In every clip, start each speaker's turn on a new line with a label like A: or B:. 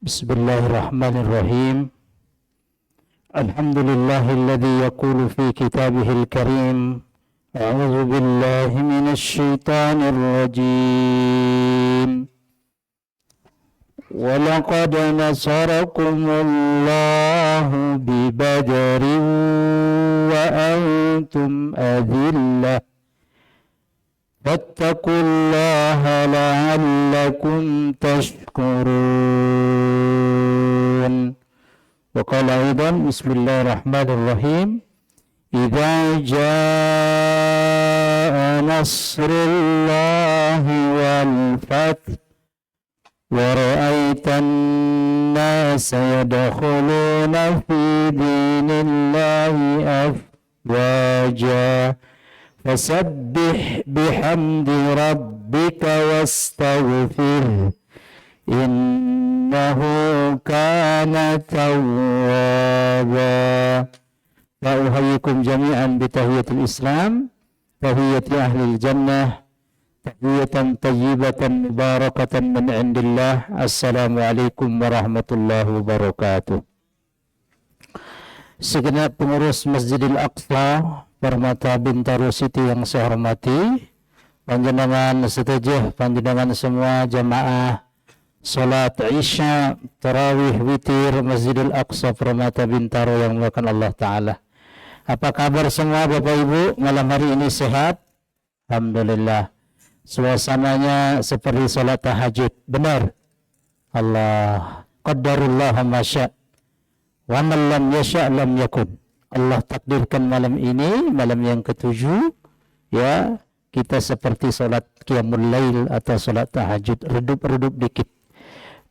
A: Bismillahirrahmanirrahim. Alhamdulillahilladzi yaqulu fi kitabihil karim a'udzu billahi minasy syaithanir rajim. Wa laqad nasarakumullahu bi badrin wa antum adillah. Fattaqullaha la'allakum tashkurun. Wa qala aidan bismillahirrahmanirrahim. Idza jaa nasrullahi wal fath wa ra'aitan nasa yadkhuluna fi dinillahi afwaja. Fasabbih bihamdi rabbika wastaghfir innahu kana tawwaba. Wa uhayyikum jami'an bitahiyatil Islam, tahiyati ahlil jannah, tahiyatan tayyibatan mubarakatan min indillah. Assalamualaikum warahmatullahi wabarakatuh. Segenap pengurus Masjidil Aqsa Permata Bintaro City yang saya hormati, panjenengan setuju, panjenengan semua jamaah salat Isya, Tarawih, Witir Masjidil Aqsa Permata Bintaro yang dimuliakan Allah Ta'ala. Apa kabar semua Bapak Ibu? Malam hari ini sehat? Alhamdulillah. Suasananya seperti salat tahajud. Benar? Allah qaddarullah masya' wa man lam yasha' lam yakun. Allah takdirkan malam ini, malam yang ketujuh, ya, kita seperti salat qiyamul lail atau salat tahajud, redup-redup dikit.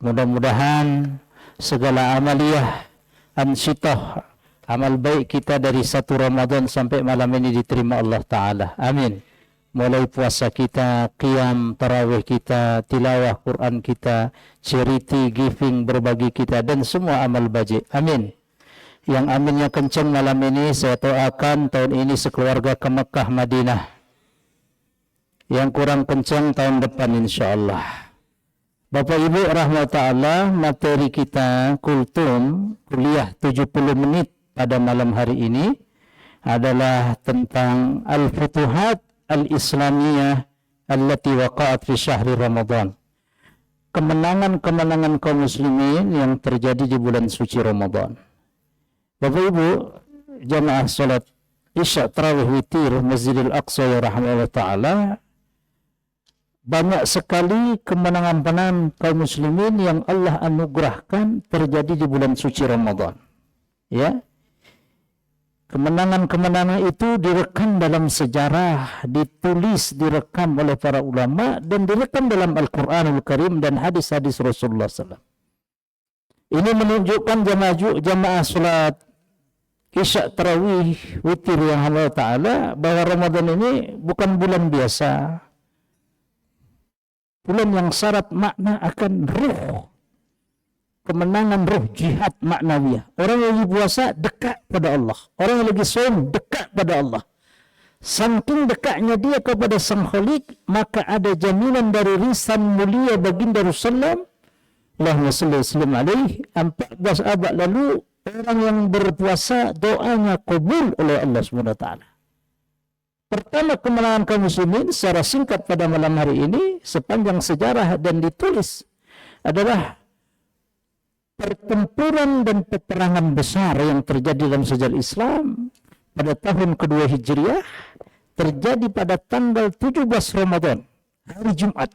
A: Mudah-mudahan segala amaliyah, ansitoh, amal baik kita dari 1 Ramadan sampai malam ini diterima Allah Ta'ala. Amin. Mulai puasa kita, qiyam, tarawih kita, tilawah Quran kita, charity, giving, berbagi kita, dan semua amal baik. Amin. Yang aminnya kencang malam ini, saya doakan tahun ini sekeluarga ke Mekah Madinah. Yang kurang kencang tahun depan insyaallah. Bapak Ibu rahmatullah, materi kita kultum, kuliah 70 menit pada malam hari ini adalah tentang Al-Futuhat Al-Islamiyah allati waqa'at fi syahri Ramadan. Kemenangan-kemenangan kaum muslimin yang terjadi di bulan suci Ramadan. Bapak Ibu, jamaah salat Isya, Tarawih, Witir Masjidil Aqsa ya rahmatullah ta'ala, banyak sekali kemenangan-kemenangan kaum muslimin yang Allah anugerahkan terjadi di bulan suci Ramadan. Ya. Kemenangan-kemenangan itu direkam dalam sejarah, ditulis, direkam oleh para ulama dan direkam dalam Al-Qur'anul Karim dan hadis-hadis Rasulullah SAW. Ini menunjukkan jamaah salat Isya, Tarawih, Witir yang Allah Ta'ala, bahwa Ramadan ini bukan bulan biasa. Bulan yang syarat makna akan ruh. Kemenangan ruh, jihad maknawiyah. Orang yang lagi puasa dekat pada Allah. Orang yang lagi saum dekat pada Allah. Saking dekatnya dia kepada Sang Khalik, maka ada jaminan dari risan mulia baginda Rasulullah. Allahumma salli wa sallim alaihi. 14 abad lalu, orang yang berpuasa doanya kabul oleh Allah SWT. Pertama kemenangan kaum muslimin secara singkat pada malam hari ini sepanjang sejarah dan ditulis adalah pertempuran dan peperangan besar yang terjadi dalam sejarah Islam pada tahun kedua Hijriah, terjadi pada tanggal 17 Ramadan, hari Jumat,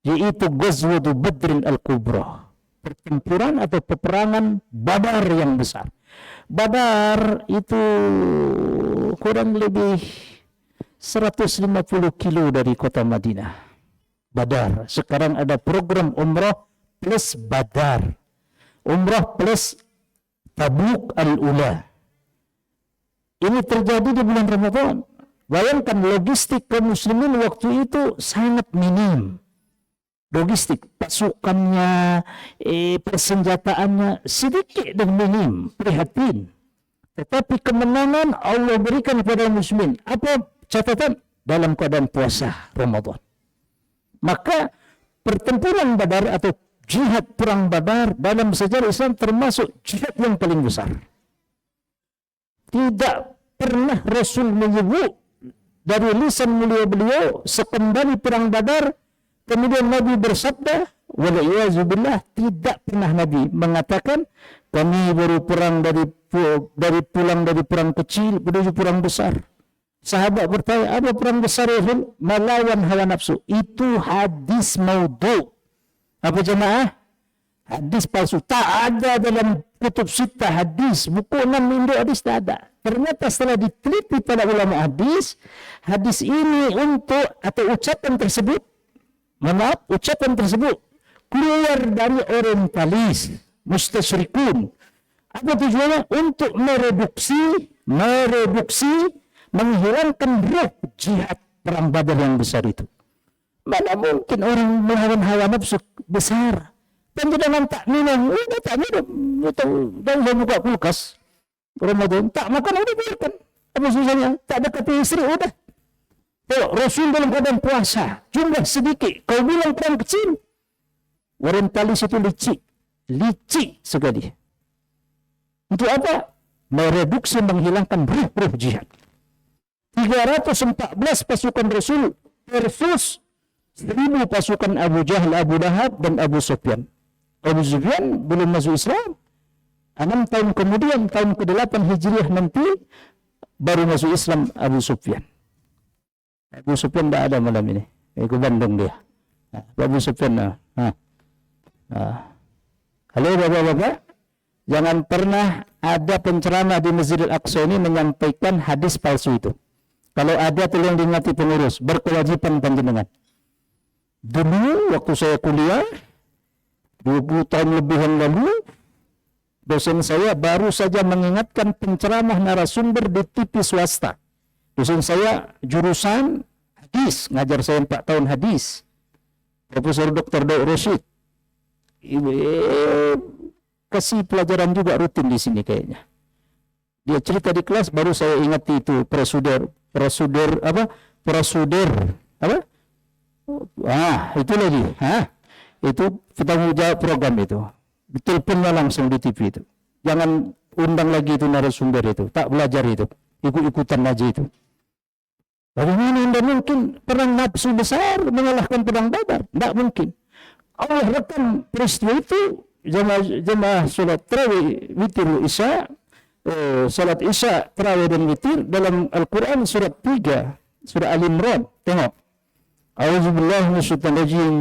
A: yaitu Ghazwatu Badrin Al-Kubra. Pertempuran atau peperangan Badar yang besar. Badar itu kurang lebih 150 kilo dari kota Madinah. Badar. Sekarang ada program umrah plus Badar. Umrah plus Tabuk Al-Ula. Ini terjadi di bulan Ramadan. Bayangkan logistik kaum muslimin waktu itu sangat minim. Logistik, pasukannya, persenjataannya sedikit dan minim, prihatin. Tetapi kemenangan Allah berikan kepada muslimin. Apa catatan? Dalam keadaan puasa Ramadan. Maka pertempuran Badar atau jihad perang Badar dalam sejarah Islam termasuk jihad yang paling besar. Tidak pernah Rasul menyebut dari lisan mulia beliau sekembali perang Badar kemudian Nabi bersabda, walaiyazubillah, tidak pernah Nabi mengatakan kami baru perang dari pulang dari perang kecil menuju perang besar. Sahabat bertanya, apa perang besar Rasul? Melawan hawa nafsu. Itu hadis maudhu. Apa jemaah? Hadis palsu. Tak ada dalam kutub sita hadis. Buku 6 Indo hadis tak ada. Ternyata setelah diteliti pada ulama hadis ini untuk atau ucapan tersebut, ucapan tersebut keluar dari orientalis, mustasyrikun. Apa tujuannya? Untuk mereduksi, menghilangkan ruh jihad perang Badar yang besar itu. Mana mungkin orang melawan hawa nafsu besar? Penjedangan tak minum, tak minum, dan buka kulkas Ramadan, tak makan, udah biarkan. Apa susahnya? Tak ada kata istri, udah. Rasul dalam keadaan puasa, jumlah sedikit, kau bilang perang kecil. Orientalis itu licik sekali. Untuk apa? Mereduksi, menghilangkan ruh jihad. 314 pasukan Rasul versus 1000 pasukan Abu Jahal, Abu Lahab, dan Abu Sufyan. Abu Sufyan belum masuk Islam. 6 tahun kemudian, tahun ke-8 Hijriah nanti, baru masuk Islam Abu Sufyan. Abu Sufyan tidak ada malam ini. Ke Bandung dia. Abu Sufyan. Halo bapak-bapak. Jangan pernah ada penceramah di Masjid Al-Aqsa ini menyampaikan hadis palsu itu. Kalau ada, tolong diingati pengurus. Berkewajiban panjenengan. Dulu waktu saya kuliah 20 tahun lebih yang lalu, dosen saya baru saja mengingatkan penceramah narasumber di TV swasta. Dosen saya jurusan hadis, ngajar saya 4 tahun hadis, Profesor Dr. Daud Rashid. Kasih pelajaran juga rutin di sini kayaknya. Dia cerita di kelas, baru saya ingat itu prosedur apa? Itu lagi. Itu bertanggung jawab program itu. Teleponnya langsung di TV itu. Jangan undang lagi itu narasumber itu. Tak belajar itu. Ikut-ikutan aja itu. Bagaimana Anda mungkin perang nafsu besar mengalahkan perang Badar? Tidak mungkin. Allah rekam peristiwa itu. Jemaah salat tarawih witir isya, salat isya tarawih dan witir dalam Al-Quran surat 3, surah Al-Imran. Tengok. A'udzubillahi minasyaitonir rajim.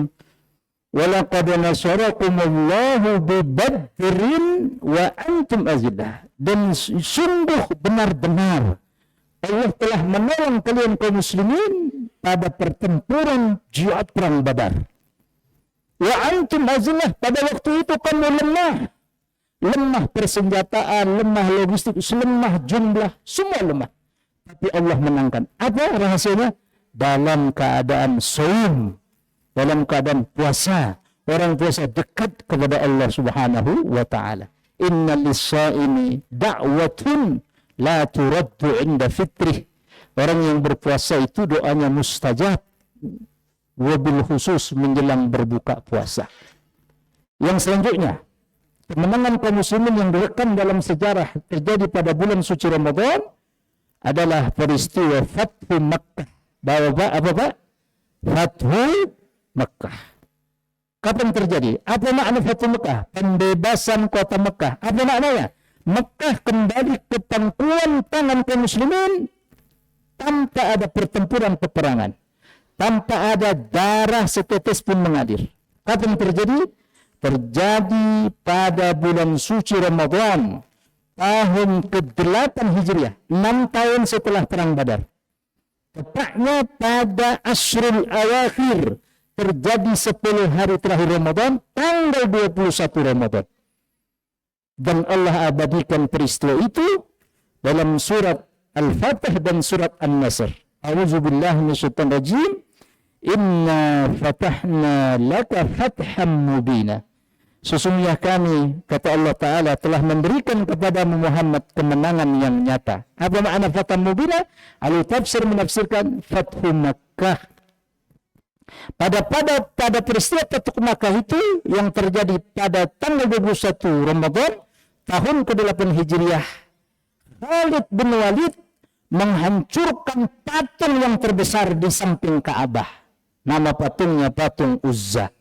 A: Walaqad nasarakumullahu bi Badrin wa antum azillah. Dan sungguh benar-benar Allah telah menolong kalian kaum muslimin pada pertempuran jihad perang Badar. Wa antum azillah, pada waktu itu kamu lemah persenjataan, lemah logistik, lemah jumlah, semua lemah. Tapi Allah menangkan. Apa rahasianya? Dalam keadaan saum, dalam keadaan puasa. Orang puasa dekat kepada Allah Subhanahu wa ta'ala. Inna lis-saimi da'watun la turaddu 'inda fitrih. Orang yang berpuasa itu doanya mustajab, wabil khusus menjelang berbuka puasa. Yang selanjutnya, kemenangan kaum muslimin yang direkam dalam sejarah terjadi pada bulan suci Ramadan adalah peristiwa Fathu Makkah. Apa Pak? Fathu Makkah. Kapan terjadi? Apa makna Fathu Makkah? Pembebasan kota Makkah. Apa maknanya? Makkah kembali ke pangkuan tangan kaum muslimin tanpa ada pertempuran peperangan, tanpa ada darah setetes pun mengalir. Kapan terjadi? Terjadi pada bulan suci Ramadan tahun ke-8 Hijriah, 6 tahun setelah perang Badar. Tepatnya pada Ashrul Awakhir, terjadi 10 hari terakhir Ramadan, tanggal 21 Ramadan. Dan Allah abadikan peristiwa itu dalam surat Al-Fatih dan surat An-Nasr. A'udzubillahi minasyaitonir rajim. Inna fatahna laka fatham mubina. Sesungguhnya kami, kata Allah Ta'ala, telah memberikan kepada Muhammad kemenangan yang nyata. Apa makna fatham mubina? Ahli tafsir menafsirkan Fathu Makkah. Pada peristiwa Fatuk Makkah itu yang terjadi pada tanggal 21 Ramadan tahun ke-8 Hijriah, Khalid bin Walid menghancurkan patung yang terbesar di samping Ka'bah. Nama patungnya patung Uzza.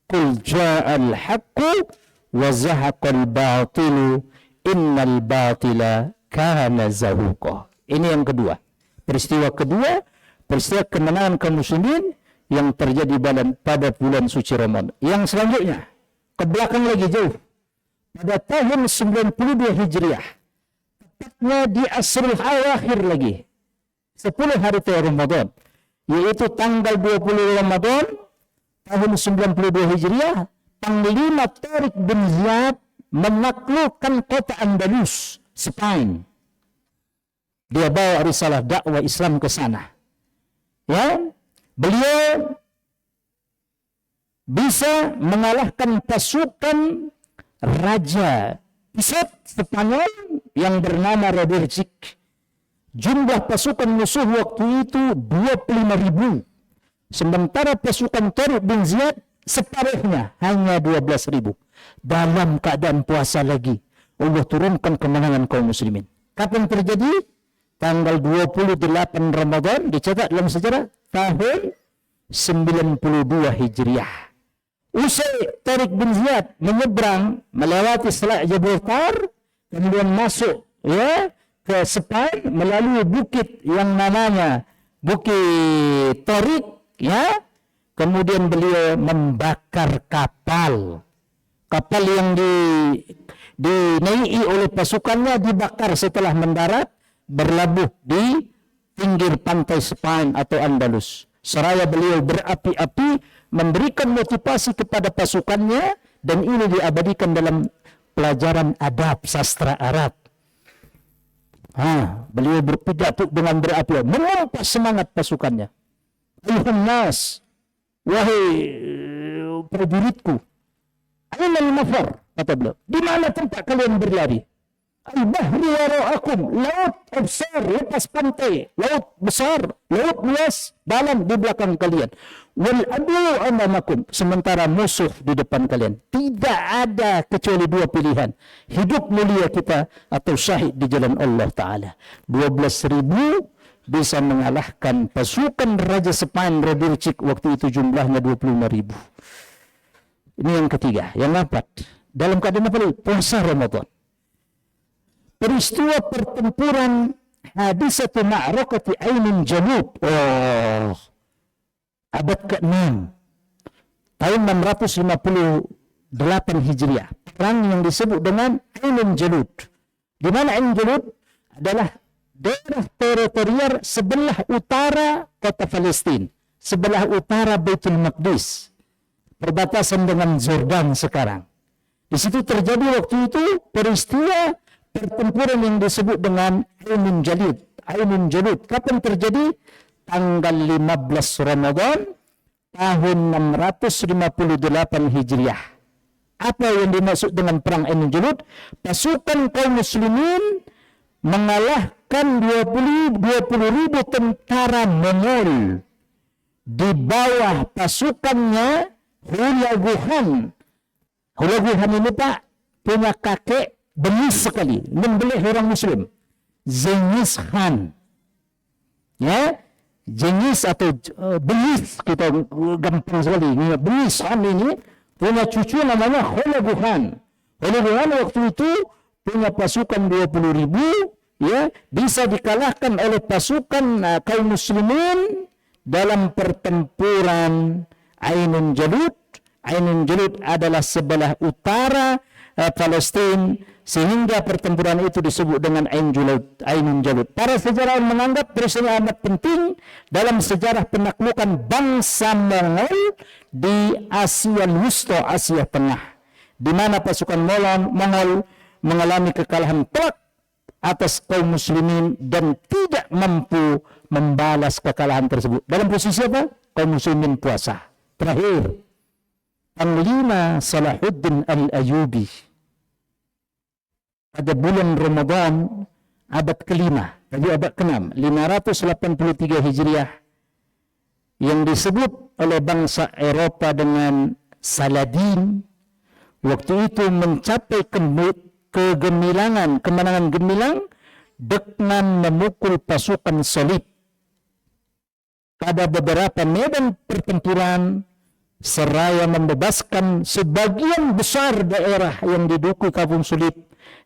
A: Qul ja'al haqqu wa zahaqal batilu innal batila kana zahuqa. Ini yang kedua. Peristiwa kedua, peristiwa kemenangan kaum muslimin yang terjadi pada bulan suci Ramadan. Yang selanjutnya, ke belakang lagi jauh. Pada tahun 92 Hijriah, tepatnya di Asrul Awakhir lagi, 10 hari Ramadan, yaitu tanggal 20 Ramadan tahun 92 Hijriah, Panglima Tariq bin Ziyad menaklukkan kota Andalus, Spain. Dia bawa risalah dakwah Islam ke sana. Ya, beliau bisa mengalahkan pasukan Raja Pusat Spanyol yang bernama Robertic. Jumlah pasukan musuh waktu itu 25.000. Sementara pasukan Tariq bin Ziyad separuhnya hanya 12.000. Dalam keadaan puasa lagi, Allah turunkan kemenangan kaum muslimin. Kapan terjadi? Tanggal 28 Ramadan, dicatat dalam sejarah tahun 92 Hijriah. Usai Tariq bin Ziyad menyeberang melewati Selat Gibraltar, kemudian masuk ke Spain melalui bukit yang namanya Bukit Tariq, kemudian beliau membakar kapal yang dinaiki oleh pasukannya, dibakar setelah mendarat, berlabuh di pinggir pantai Spain atau Andalus. Seraya beliau berapi-api memberikan motivasi kepada pasukannya, dan ini diabadikan dalam pelajaran adab sastra Arab. Beliau berpidato dengan berapi-api, memompas semangat pasukannya. Ayuhan nas, wahai prajuritku, aina al-mafar, kata beliau, di mana tempat kalian berlari? Al-bahri wara'akum, laut besar lepas pantai, laut besar, laut luas dalam di belakang kalian. Wal adu amamakum, sementara musuh di depan kalian. Tidak ada kecuali dua pilihan, hidup mulia kita atau syahid di jalan Allah Ta'ala. 12.000 bisa mengalahkan pasukan Raja Spain Robertic waktu itu jumlahnya 25.000. Ini yang ketiga. Yang keempat, dalam keadaan apa? Puasa Ramadan. Peristiwa pertempuran hadisatu ma'rakati Ainin Jalut, abad ke-6 tahun 658 Hijriah, perang yang disebut dengan Ainin Jalut. Di mana Ainin Jalut adalah daerah teritorial sebelah utara kota Palestina, sebelah utara Baitul Maqdis, perbatasan dengan Jordan sekarang. Di situ terjadi waktu itu peristiwa pertempuran yang disebut dengan Ainin Jalut. Ainin Jalut kapan terjadi? Tanggal 15 Ramadan tahun 658 Hijriah. Apa yang dimaksud dengan perang Ainin Jalut? Pasukan kaum muslimin mengalahkan 20.000 tentara Mongol di bawah pasukannya Hulaguhan. Hulaguhan ini Pak punya kakek bengis sekali, membelih orang muslim, Genghis Khan. Genghis atau bengis, kita gampang sekali. Genghis Khan ini punya cucu namanya Hulaguhan. Hulaguhan waktu itu punya pasukan 20.000, bisa dikalahkan oleh pasukan kaum muslimin dalam pertempuran Ainin Jalut. Ainin Jalut adalah sebelah utara Palestina, sehingga pertempuran itu disebut dengan Ainin Jalut. Para sejarawan menganggap peristiwa amat penting dalam sejarah penaklukan bangsa Mongol di Asia Wusta, Asia Tengah, di mana pasukan Mongol mengalami kekalahan telak atas kaum muslimin dan tidak mampu membalas kekalahan tersebut. Dalam posisi apa? Kaum muslimin puasa. Terakhir, Panglima Salahuddin Al-Ayyubi pada bulan Ramadan abad ke-5, tadi abad ke-6, 583 Hijriah, yang disebut oleh bangsa Eropa dengan Saladin. Waktu itu mencapai kemenangan gemilang dengan memukul pasukan salib. Pada beberapa medan pertempuran, seraya membebaskan sebagian besar daerah yang diduduki kaum salib,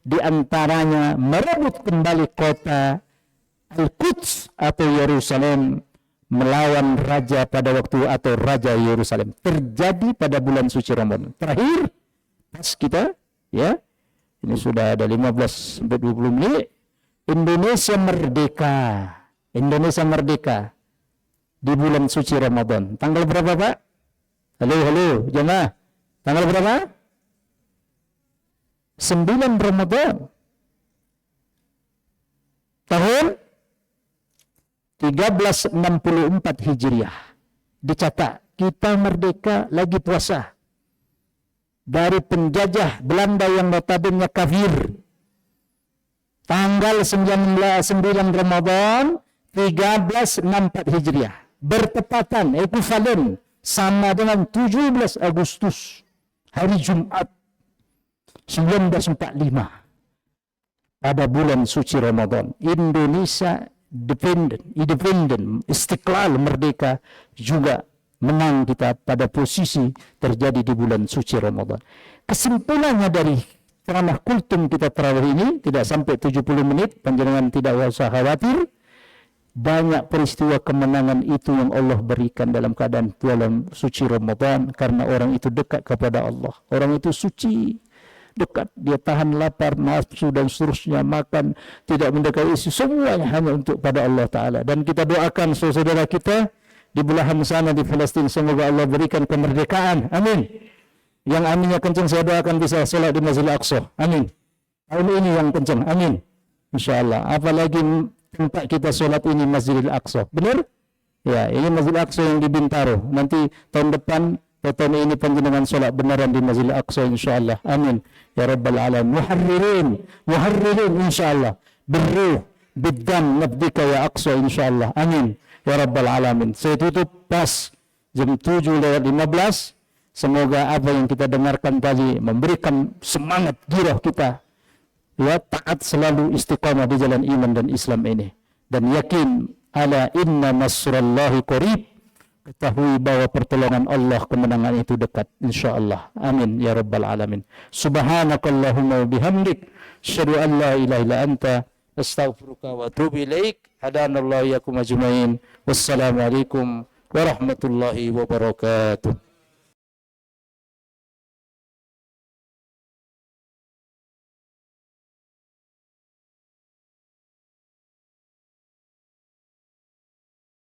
A: di antaranya merebut kembali kota Al-Quds atau Yerusalem melawan raja pada waktu atau raja Yerusalem. Terjadi pada bulan suci Ramadan. Terakhir pas kita ya, ini sudah ada 15 sampai 20 menit. Indonesia merdeka di bulan suci Ramadan. Tanggal berapa, Pak? Halo jemaah. Tanggal berapa? 9 Ramadan. Tahun 1364 Hijriah. Dicatat, kita merdeka lagi puasa dari penjajah Belanda yang notabene kafir. Tanggal 9 Ramadan 1364 Hijriah. Bertepatan, ekuivalen sama dengan 17 Agustus, hari Jumat 1945. Pada bulan suci Ramadan, Indonesia independen, istiqlal, merdeka, juga menang kita pada posisi terjadi di bulan suci Ramadan. Kesimpulannya dari ceramah kultum kita terawih ini, tidak sampai 70 menit, panjenengan tidak usah khawatir. Banyak peristiwa kemenangan itu yang Allah berikan dalam keadaan bulan suci Ramadan, karena orang itu dekat kepada Allah. Orang itu suci, dekat, dia tahan lapar, nafsu dan seterusnya, makan, tidak mendekati isi, semuanya hanya untuk pada Allah Ta'ala. Dan kita doakan saudara kita di belahan sana di Palestina, semoga Allah berikan kemerdekaan, amin. Yang aminnya kencang, saya doakan bisa sholat di Masjidil Aqsa, amin. Tahun ini yang kencang, amin, insyaallah. Apalagi tempat kita sholat ini Masjidil Aqsa, benar? Ya, ini Masjidil Aqsa yang di Bintaro. Nanti tahun depan, tahun ini panjenengan sholat benaran di Masjidil Aqsa insyaallah, amin ya rabbal alamin. Muharririn insyaallah, birruh biddam nabdika ya Aqsa insyaallah, amin ya rabbal alamin. Saya tutup pas jam 7:15. Semoga apa yang kita dengarkan tadi memberikan semangat girah kita, ya, taat selalu istiqamah di jalan iman dan Islam ini, dan yakin ala inna nasrallahi qarib. Ketahui bahwa pertolongan Allah, kemenangan itu dekat insyaallah, amin ya rabbal alamin. Subhanakallahumma bihamdik, asyhadu an la ilaha illa anta, astaghfiruka wa atubu ilaik. Hadanallahu iyyakum ajmain. Wassalamualaikum warahmatullahi wabarakatuh.